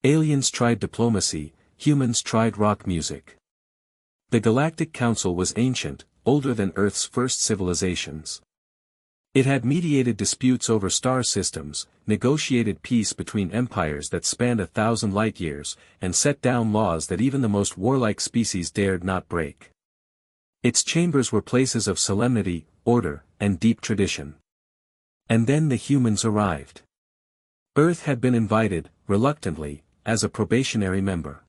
Aliens tried diplomacy, humans tried rock music. The Galactic Council was ancient, older than Earth's first civilizations. It had mediated disputes over star systems, negotiated peace between empires that spanned 1,000 light-years, and set down laws that even the most warlike species dared not break. Its chambers were places of solemnity, order, and deep tradition. And then the humans arrived. Earth had been invited, reluctantly, as a probationary member.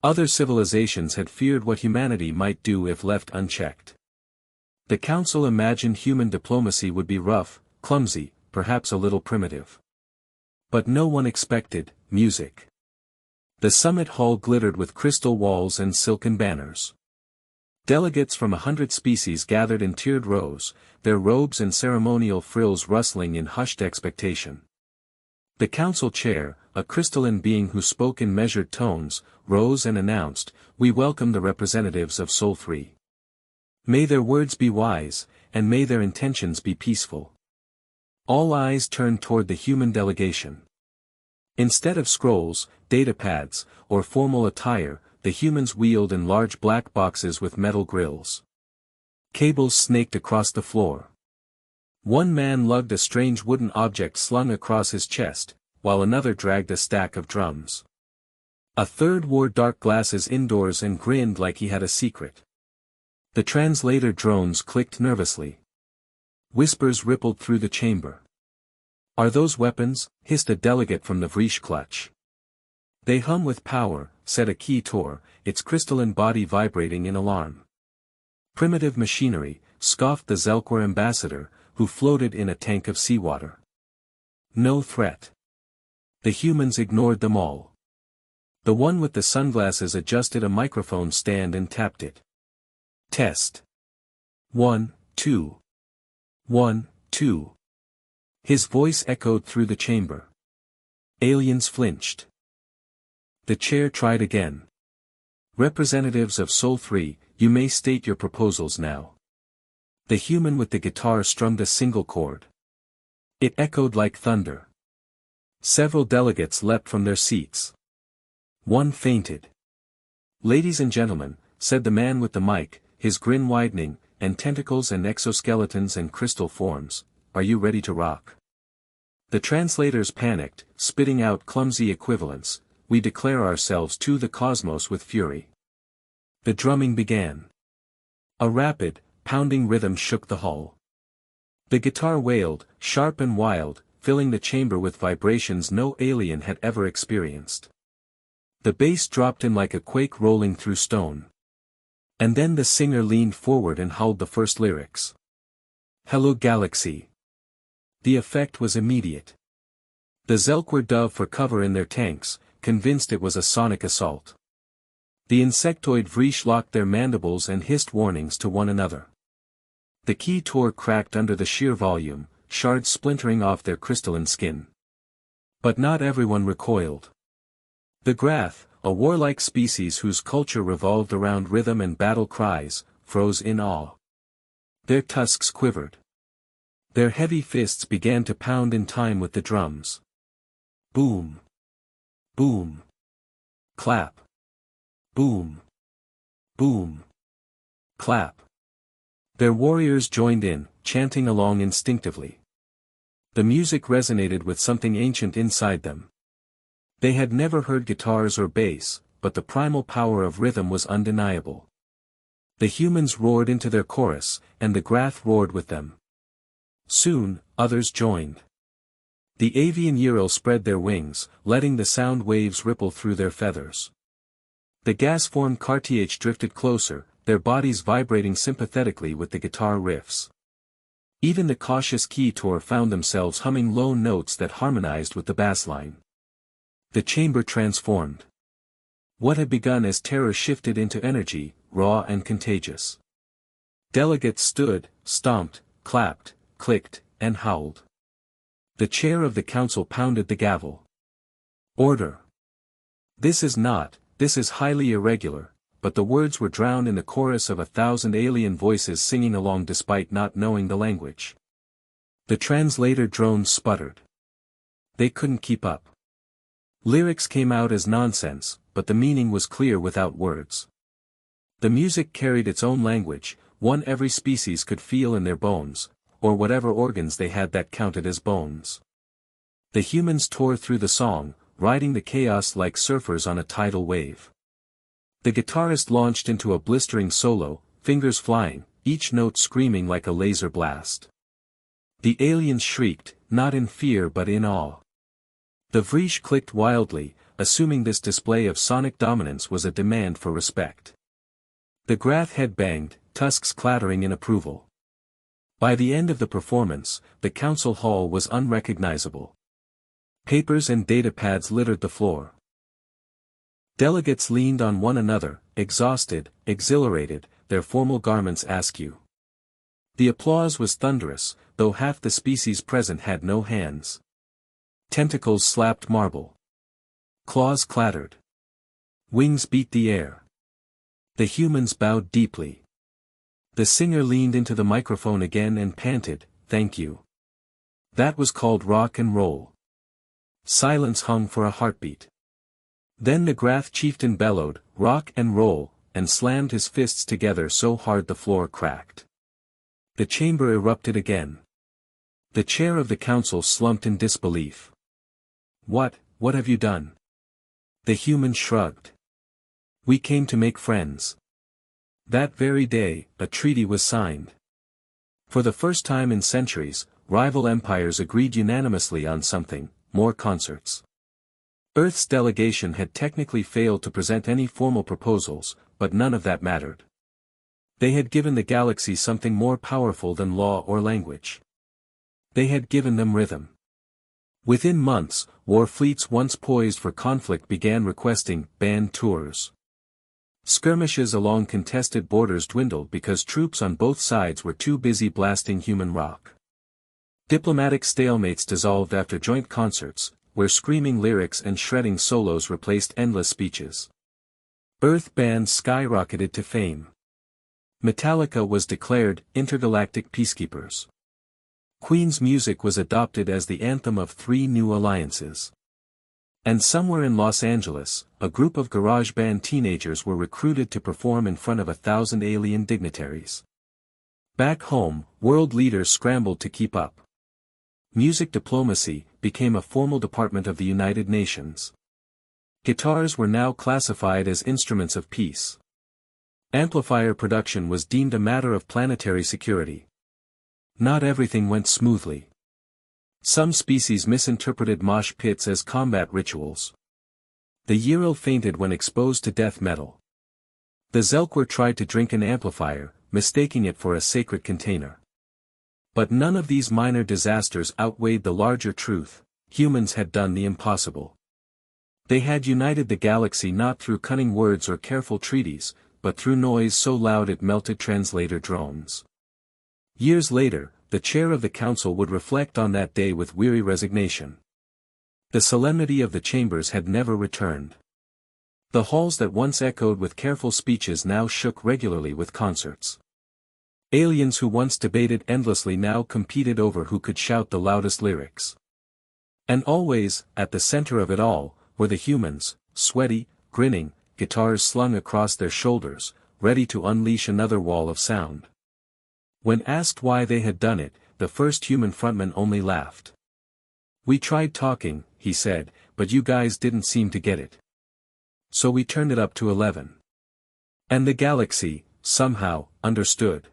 Other civilizations had feared what humanity might do if left unchecked. The Council imagined human diplomacy would be rough, clumsy, perhaps a little primitive. But no one expected music. The summit hall glittered with crystal walls and silken banners. Delegates from 100 species gathered in tiered rows, their robes and ceremonial frills rustling in hushed expectation. The council chair, a crystalline being who spoke in measured tones, rose and announced, "We welcome the representatives of Sol 3. May their words be wise, and may their intentions be peaceful." All eyes turned toward the human delegation. Instead of scrolls, datapads, or formal attire, the humans wheeled in large black boxes with metal grills. Cables snaked across the floor. One man lugged a strange wooden object slung across his chest, while another dragged a stack of drums. A third wore dark glasses indoors and grinned like he had a secret. The translator drones clicked nervously. Whispers rippled through the chamber. "Are those weapons?" hissed a delegate from the Vrish clutch. "They hum with power," said a Key-Tor, its crystalline body vibrating in alarm. "Primitive machinery," scoffed the Zelkwar ambassador, who floated in a tank of seawater. "No threat." The humans ignored them all. The one with the sunglasses adjusted a microphone stand and tapped it. "Test. 1, 2. 1, 2. His voice echoed through the chamber. Aliens flinched. The chair tried again. "Representatives of Sol 3, you may state your proposals now." The human with the guitar strummed a single chord. It echoed like thunder. Several delegates leapt from their seats. One fainted. "Ladies and gentlemen," said the man with the mic, his grin widening, and tentacles and exoskeletons and crystal forms, "are you ready to rock?" The translators panicked, spitting out clumsy equivalents. "We declare ourselves to the cosmos with fury." The drumming began. A rapid, pounding rhythm shook the hall. The guitar wailed, sharp and wild, filling the chamber with vibrations no alien had ever experienced. The bass dropped in like a quake rolling through stone. And then the singer leaned forward and howled the first lyrics. "Hello Galaxy." The effect was immediate. The Zelkwar dove for cover in their tanks, convinced it was a sonic assault. The insectoid Vrish locked their mandibles and hissed warnings to one another. The Key-Tor cracked under the sheer volume, shards splintering off their crystalline skin. But not everyone recoiled. The Grath, a warlike species whose culture revolved around rhythm and battle cries, froze in awe. Their tusks quivered. Their heavy fists began to pound in time with the drums. Boom. Boom. Clap. Boom. Boom. Clap. Their warriors joined in, chanting along instinctively. The music resonated with something ancient inside them. They had never heard guitars or bass, but the primal power of rhythm was undeniable. The humans roared into their chorus, and the Grath roared with them. Soon, others joined. The avian Ural spread their wings, letting the sound waves ripple through their feathers. The gas-formed Cartier drifted closer, their bodies vibrating sympathetically with the guitar riffs. Even the cautious Key-Tor found themselves humming low notes that harmonized with the bassline. The chamber transformed. What had begun as terror shifted into energy, raw and contagious. Delegates stood, stomped, clapped, clicked, and howled. The chair of the council pounded the gavel. "Order. This is highly irregular," but the words were drowned in the chorus of 1,000 alien voices singing along despite not knowing the language. The translator drones sputtered. They couldn't keep up. Lyrics came out as nonsense, but the meaning was clear without words. The music carried its own language, one every species could feel in their bones, or whatever organs they had that counted as bones. The humans tore through the song, riding the chaos like surfers on a tidal wave. The guitarist launched into a blistering solo, fingers flying, each note screaming like a laser blast. The aliens shrieked, not in fear but in awe. The Vriesh clicked wildly, assuming this display of sonic dominance was a demand for respect. The Grath head-banged, tusks clattering in approval. By the end of the performance, the council hall was unrecognizable. Papers and datapads littered the floor. Delegates leaned on one another, exhausted, exhilarated, their formal garments askew. The applause was thunderous, though half the species present had no hands. Tentacles slapped marble. Claws clattered. Wings beat the air. The humans bowed deeply. The singer leaned into the microphone again and panted, "Thank you." That was called rock and roll. Silence hung for a heartbeat. Then the Grath chieftain bellowed, "Rock and roll," and slammed his fists together so hard the floor cracked. The chamber erupted again. The chair of the council slumped in disbelief. What have you done?" The human shrugged. "We came to make friends." That very day, a treaty was signed. For the first time in centuries, rival empires agreed unanimously on something: more concerts. Earth's delegation had technically failed to present any formal proposals, but none of that mattered. They had given the galaxy something more powerful than law or language. They had given them rhythm. Within months, war fleets once poised for conflict began requesting band tours. Skirmishes along contested borders dwindled because troops on both sides were too busy blasting human rock. Diplomatic stalemates dissolved after joint concerts, where screaming lyrics and shredding solos replaced endless speeches. Earth bands skyrocketed to fame. Metallica was declared intergalactic peacekeepers. Queen's music was adopted as the anthem of 3 new alliances. And somewhere in Los Angeles, a group of garage band teenagers were recruited to perform in front of 1,000 alien dignitaries. Back home, world leaders scrambled to keep up. Music diplomacy became a formal department of the United Nations. Guitars were now classified as instruments of peace. Amplifier production was deemed a matter of planetary security. Not everything went smoothly. Some species misinterpreted mosh pits as combat rituals. The Yiril fainted when exposed to death metal. The Zelkwar tried to drink an amplifier, mistaking it for a sacred container. But none of these minor disasters outweighed the larger truth: humans had done the impossible. They had united the galaxy not through cunning words or careful treaties, but through noise so loud it melted translator drones. Years later, the chair of the council would reflect on that day with weary resignation. The solemnity of the chambers had never returned. The halls that once echoed with careful speeches now shook regularly with concerts. Aliens who once debated endlessly now competed over who could shout the loudest lyrics. And always, at the center of it all, were the humans, sweaty, grinning, guitars slung across their shoulders, ready to unleash another wall of sound. When asked why they had done it, the first human frontman only laughed. "We tried talking," he said, "but you guys didn't seem to get it. So we turned it up to 11. And the galaxy, somehow, understood."